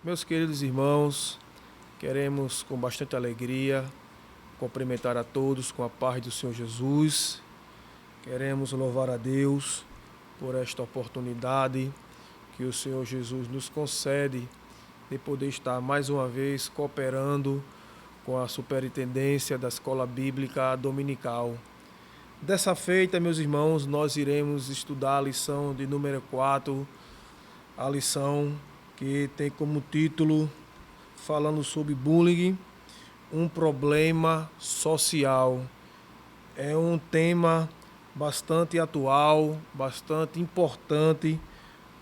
Meus queridos irmãos, queremos com bastante alegria cumprimentar a todos com a paz do Senhor Jesus. Queremos louvar a Deus por esta oportunidade que o Senhor Jesus nos concede de poder estar mais uma vez cooperando com a superintendência da Escola Bíblica Dominical. Dessa feita, meus irmãos, nós iremos estudar a lição de número 4, a lição que tem como título falando sobre bullying, um problema social. É um tema bastante atual, bastante importante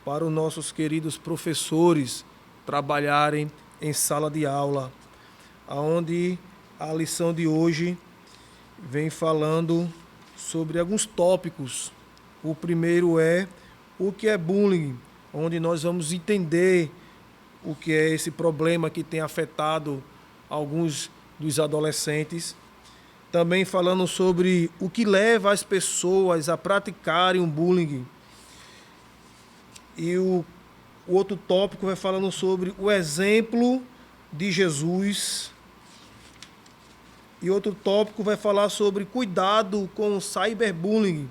para os nossos queridos professores trabalharem em sala de aula, onde a lição de hoje vem falando sobre alguns tópicos. O primeiro é o que é bullying, onde nós vamos entender o que é esse problema que tem afetado alguns dos adolescentes. Também falando sobre o que leva as pessoas a praticarem o bullying. E o outro tópico vai falando sobre o exemplo de Jesus. E outro tópico vai falar sobre cuidado com o cyberbullying.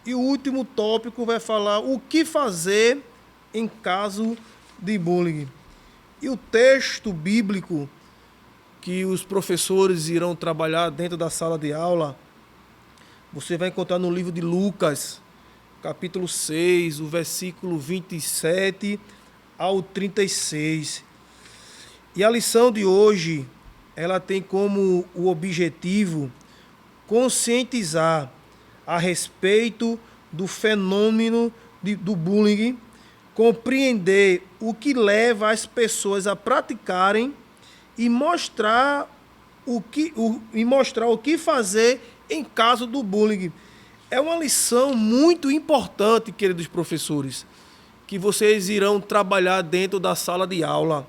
E o último tópico vai falar o que fazer em caso de bullying. E o texto bíblico que os professores irão trabalhar dentro da sala de aula, você vai encontrar no livro de Lucas, capítulo 6, o versículo 27 ao 36. E a lição de hoje, ela tem como o objetivo conscientizar a respeito do fenômeno do bullying, compreender o que leva as pessoas a praticarem e mostrar o que fazer em caso do bullying. É uma lição muito importante, queridos professores, que vocês irão trabalhar dentro da sala de aula.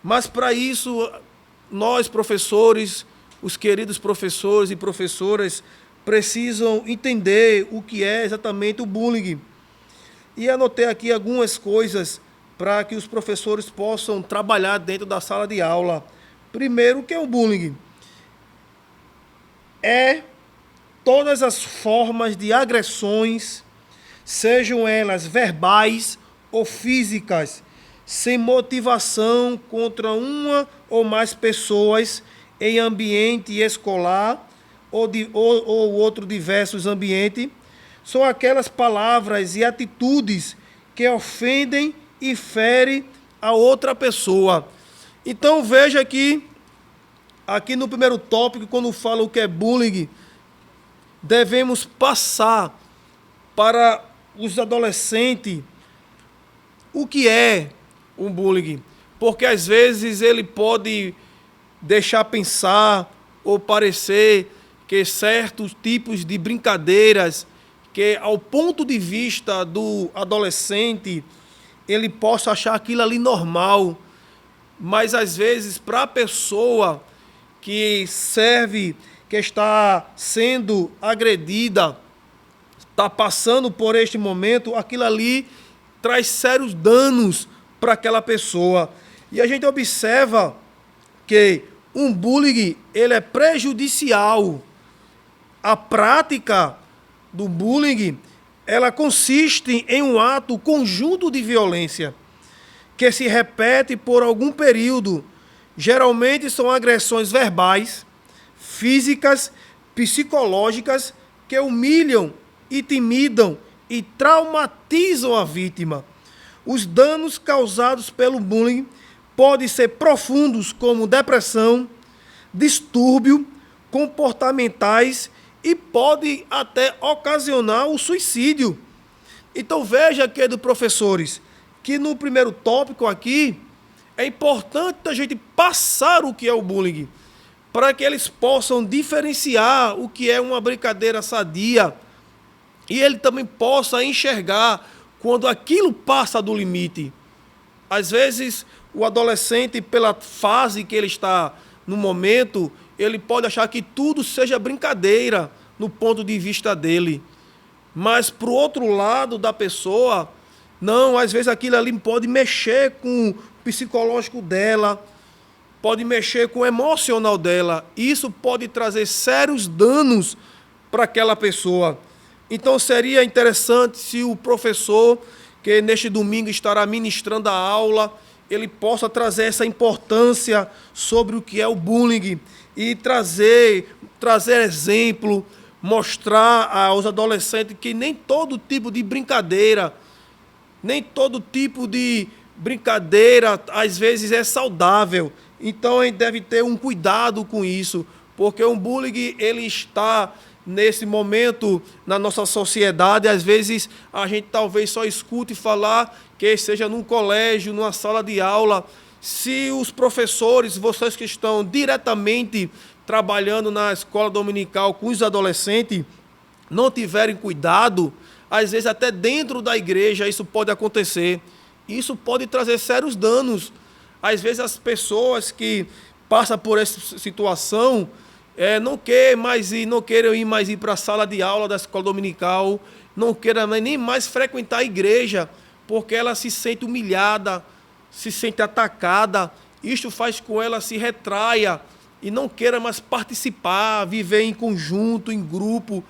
Mas para isso, nós professores, os queridos professores e professoras, precisam entender o que é exatamente o bullying. E anotei aqui algumas coisas para que os professores possam trabalhar dentro da sala de aula. Primeiro, o que é o bullying? É todas as formas de agressões, sejam elas verbais ou físicas, sem motivação contra uma ou mais pessoas em ambiente escolar ou outro diversos ambientes, são aquelas palavras e atitudes que ofendem e ferem a outra pessoa. Então veja aqui no primeiro tópico, quando fala o que é bullying, devemos passar para os adolescentes o que é um bullying, porque às vezes ele pode deixar pensar ou parecer que certos tipos de brincadeiras, que ao ponto de vista do adolescente, ele possa achar aquilo ali normal, mas às vezes para a pessoa que serve, que está sendo agredida, está passando por este momento, aquilo ali traz sérios danos para aquela pessoa. E a gente observa que um bullying, ele é prejudicial. A prática do bullying, ela consiste em um ato conjunto de violência que se repete por algum período. Geralmente são agressões verbais, físicas, psicológicas que humilham, intimidam e traumatizam a vítima. Os danos causados pelo bullying podem ser profundos, como depressão, distúrbio comportamentais e pode até ocasionar o suicídio. Então veja, queridos professores, que no primeiro tópico aqui, é importante a gente passar o que é o bullying, para que eles possam diferenciar o que é uma brincadeira sadia e ele também possa enxergar quando aquilo passa do limite. Às vezes, o adolescente, pela fase que ele está no momento, ele pode achar que tudo seja brincadeira no ponto de vista dele. Mas, para o outro lado da pessoa, não, às vezes aquilo ali pode mexer psicológico dela, pode mexer com o emocional dela. Isso pode trazer sérios danos para aquela pessoa. Então seria interessante se o professor, que neste domingo estará ministrando a aula, ele possa trazer essa importância sobre o que é o bullying e trazer exemplo, mostrar aos adolescentes que nem todo tipo de brincadeira, às vezes é saudável. Então a gente deve ter um cuidado com isso, porque o bullying ele está nesse momento na nossa sociedade. Às vezes a gente talvez só escute falar que seja num colégio, numa sala de aula. Se os professores, vocês que estão diretamente trabalhando na escola dominical com os adolescentes, não tiverem cuidado, às vezes até dentro da igreja isso pode acontecer. Isso pode trazer sérios danos. Às vezes as pessoas que passam por essa situação não queiram ir mais para a sala de aula da escola dominical, não queiram nem mais frequentar a igreja, porque ela se sente humilhada, se sente atacada. Isto faz com ela se retraia e não queira mais participar, viver em conjunto, em grupo.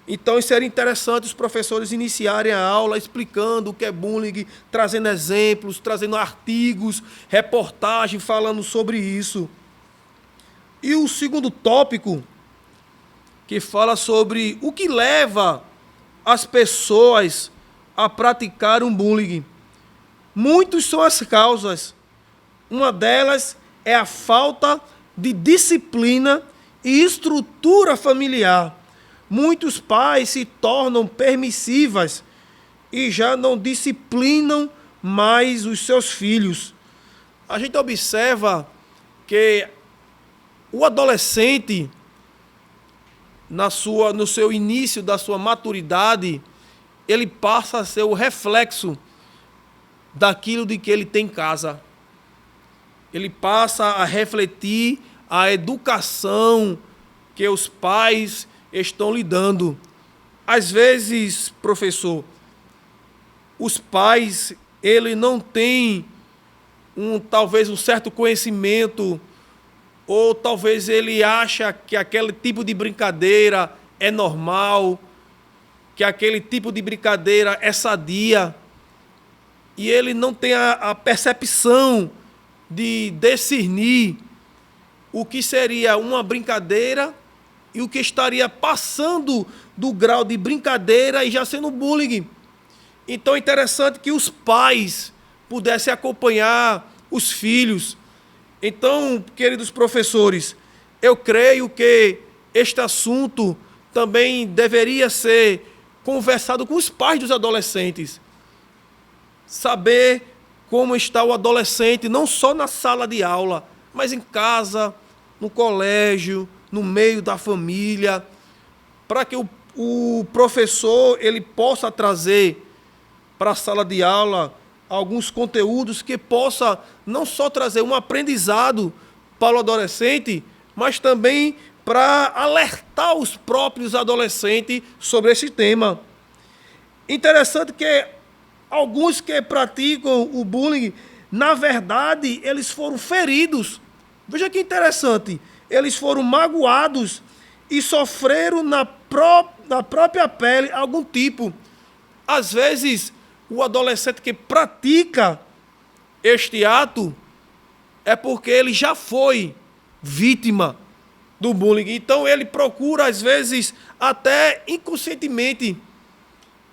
Então, seria interessante os professores iniciarem a aula explicando o que é bullying, trazendo exemplos, trazendo artigos, reportagem falando sobre isso. E o segundo tópico, que fala sobre o que leva as pessoas a praticar um bullying. Muitas são as causas. Uma delas é a falta de disciplina e estrutura familiar. Muitos pais se tornam permissivas e já não disciplinam mais os seus filhos. A gente observa que o adolescente, no seu início da sua maturidade, ele passa a ser o reflexo daquilo de que ele tem em casa. Ele passa a refletir a educação que os pais estão lhe dando. Às vezes, professor, os pais, ele não têm talvez um certo conhecimento, ou talvez ele acha que aquele tipo de brincadeira é normal, que aquele tipo de brincadeira é sadia, e ele não tem a percepção de discernir o que seria uma brincadeira e o que estaria passando do grau de brincadeira e já sendo bullying. Então é interessante que os pais pudessem acompanhar os filhos. Então, queridos professores, eu creio que este assunto também deveria ser conversado com os pais dos adolescentes. Saber como está o adolescente, não só na sala de aula, mas em casa, no colégio, no meio da família, para que o professor ele possa trazer para a sala de aula alguns conteúdos que possa não só trazer um aprendizado para o adolescente, mas também para alertar os próprios adolescentes sobre esse tema. Interessante que alguns que praticam o bullying, na verdade, eles foram feridos. Veja que interessante. Eles foram magoados e sofreram na própria pele algum tipo. Às vezes, o adolescente que pratica este ato é porque ele já foi vítima do bullying. Então, ele procura, às vezes, até inconscientemente,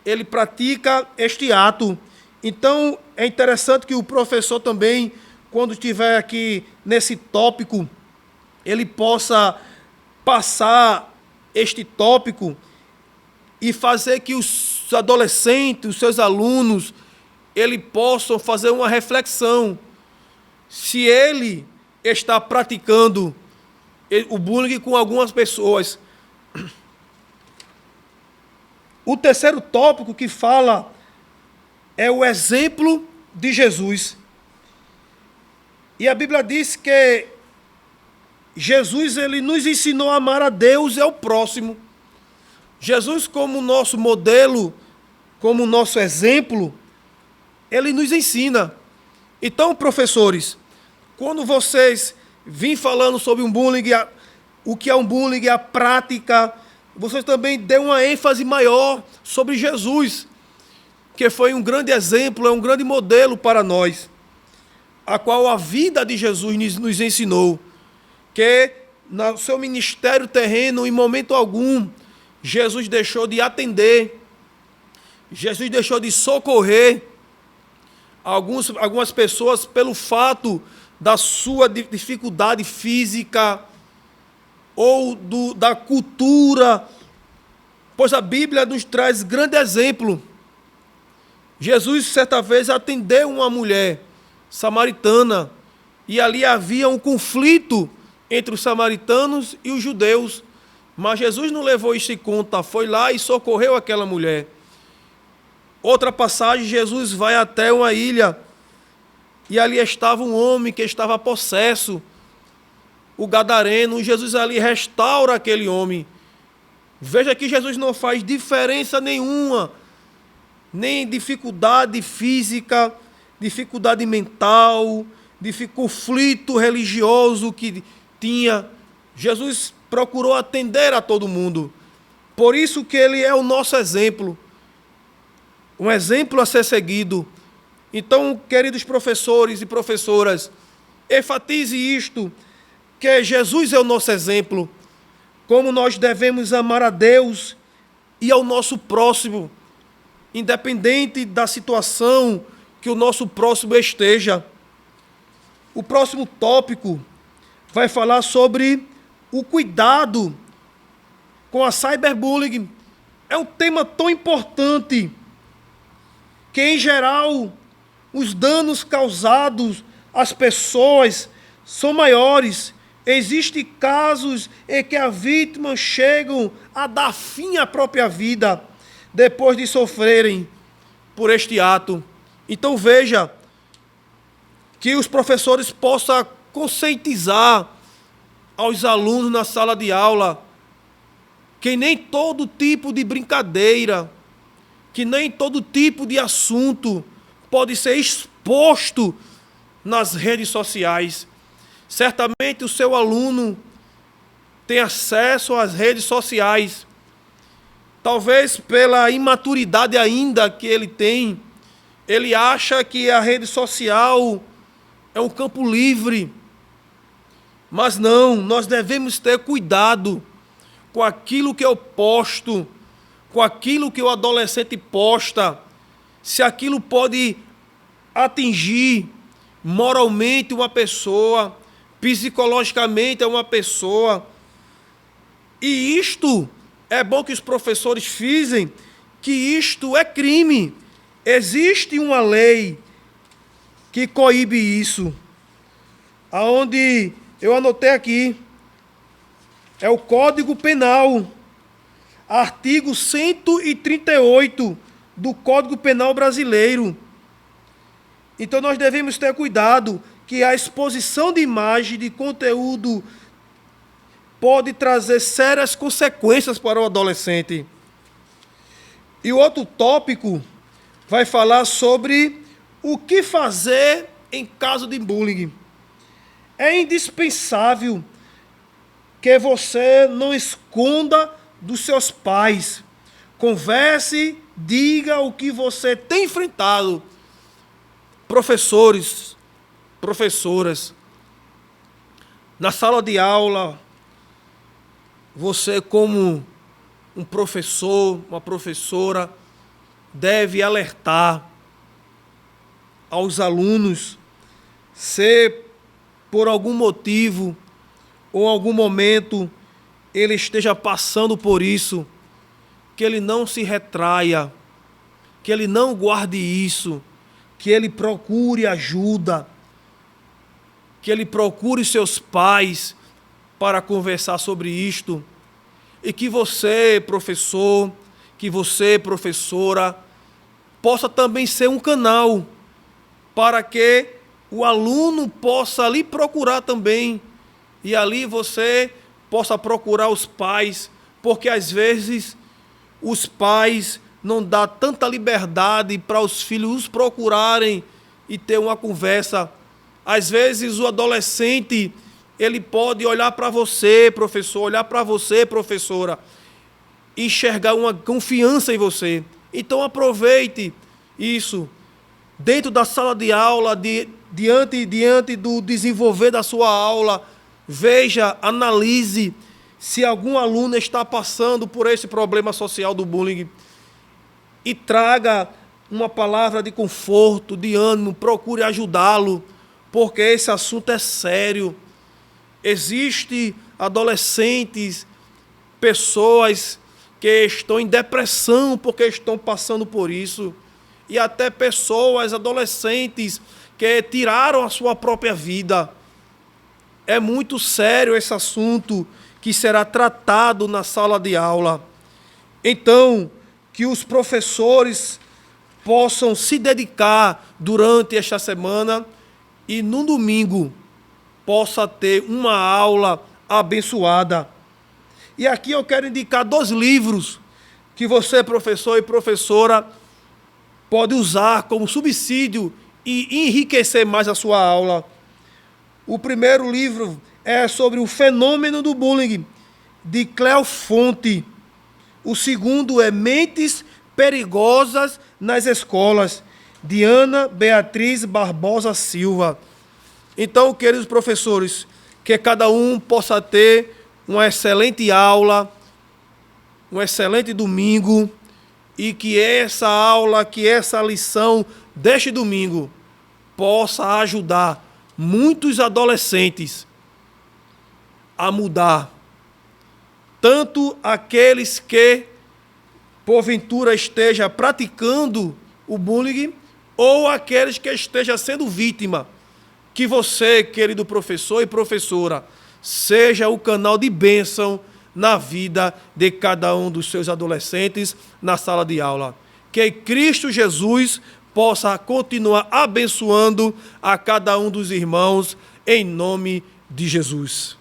ele pratica este ato. Então, é interessante que o professor também, quando estiver aqui nesse tópico, ele possa passar este tópico e fazer que os adolescentes, os seus alunos, eles possam fazer uma reflexão. Se ele está praticando o bullying com algumas pessoas. O terceiro tópico que fala é o exemplo de Jesus. E a Bíblia diz que Jesus ele nos ensinou a amar a Deus e ao próximo. Jesus, como nosso modelo, como nosso exemplo, ele nos ensina. Então, professores, quando vocês vêm falando sobre um bullying, o que é um bullying, a prática, vocês também dêem uma ênfase maior sobre Jesus, que foi um grande exemplo, é um grande modelo para nós, a qual a vida de Jesus nos ensinou, que no seu ministério terreno, em momento algum, Jesus deixou de atender, Jesus deixou de socorrer algumas pessoas pelo fato da sua dificuldade física ou da cultura, pois a Bíblia nos traz grande exemplo. Jesus, certa vez, atendeu uma mulher samaritana e ali havia um conflito entre os samaritanos e os judeus, mas Jesus não levou isso em conta, foi lá e socorreu aquela mulher. Outra passagem, Jesus vai até uma ilha e ali estava um homem que estava possesso, o gadareno, e Jesus ali restaura aquele homem. Veja que Jesus não faz diferença nenhuma, nem dificuldade física, dificuldade mental, conflito religioso que tinha. Jesus procurou atender a todo mundo. Por isso que ele é o nosso exemplo, um exemplo a ser seguido. Então, queridos professores e professoras, enfatize isto, que Jesus é o nosso exemplo, como nós devemos amar a Deus e ao nosso próximo, independente da situação que o nosso próximo esteja. O próximo tópico vai falar sobre o cuidado com a cyberbullying. É um tema tão importante que, em geral, os danos causados às pessoas são maiores. Existem casos em que as vítimas chegam a dar fim à própria vida depois de sofrerem por este ato. Então veja que os professores possam conscientizar aos alunos na sala de aula que nem todo tipo de brincadeira, que nem todo tipo de assunto pode ser exposto nas redes sociais. Certamente o seu aluno tem acesso às redes sociais. Talvez pela imaturidade ainda que ele tem, ele acha que a rede social é um campo livre. Mas não, nós devemos ter cuidado com aquilo que eu posto, com aquilo que o adolescente posta, se aquilo pode atingir moralmente uma pessoa, psicologicamente uma pessoa. E isto é bom que os professores frisem que isto é crime. Existe uma lei que coíbe isso, aonde eu anotei aqui, é o Código Penal, artigo 138 do Código Penal brasileiro. Então nós devemos ter cuidado que a exposição de imagem, de conteúdo, pode trazer sérias consequências para o adolescente. E o outro tópico vai falar sobre o que fazer em caso de bullying. É indispensável que você não esconda dos seus pais. Converse, diga o que você tem enfrentado. Professores, professoras, na sala de aula, você como um professor, uma professora, deve alertar aos alunos se por algum motivo ou algum momento ele esteja passando por isso, que ele não se retraia, que ele não guarde isso, que ele procure ajuda, que ele procure seus pais para conversar sobre isto, e que você, professor, que você, professora, possa também ser um canal para que o aluno possa ali procurar também, e ali você possa procurar os pais, porque às vezes os pais não dão tanta liberdade para os filhos os procurarem e ter uma conversa. Às vezes o adolescente, ele pode olhar para você, professor, olhar para você, professora, e enxergar uma confiança em você. Então aproveite isso dentro da sala de aula, diante do desenvolver da sua aula. Veja, analise se algum aluno está passando por esse problema social do bullying e traga uma palavra de conforto, de ânimo, procure ajudá-lo, porque esse assunto é sério. Existem adolescentes, pessoas que estão em depressão porque estão passando por isso, e até pessoas, adolescentes, que tiraram a sua própria vida. É muito sério esse assunto que será tratado na sala de aula. Então, que os professores possam se dedicar durante esta semana e no domingo possa ter uma aula abençoada. E aqui eu quero indicar 2 livros que você, professor e professora, pode usar como subsídio e enriquecer mais a sua aula. O primeiro livro é sobre o fenômeno do bullying, de Cléo Fonte. O segundo é Mentes Perigosas nas Escolas, de Ana Beatriz Barbosa Silva. Então, queridos professores, que cada um possa ter uma excelente aula, um excelente domingo, e que essa aula, que essa lição deste domingo possa ajudar muitos adolescentes a mudar. Tanto aqueles que, porventura, estejam praticando o bullying, ou aqueles que estejam sendo vítima. Que você, querido professor e professora, seja o canal de bênção na vida de cada um dos seus adolescentes na sala de aula. Que Cristo Jesus possa continuar abençoando a cada um dos irmãos, em nome de Jesus.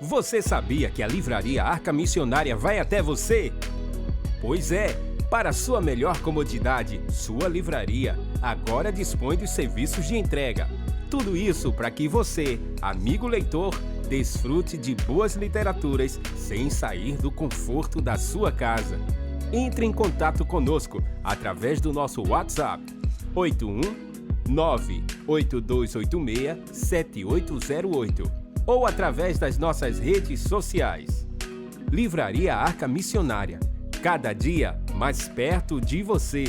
Você sabia que a Livraria Arca Missionária vai até você? Pois é, para sua melhor comodidade, sua livraria agora dispõe dos serviços de entrega. Tudo isso para que você, amigo leitor, desfrute de boas literaturas sem sair do conforto da sua casa. Entre em contato conosco através do nosso WhatsApp 81982867808 ou através das nossas redes sociais. Livraria Arca Missionária, cada dia mais perto de você.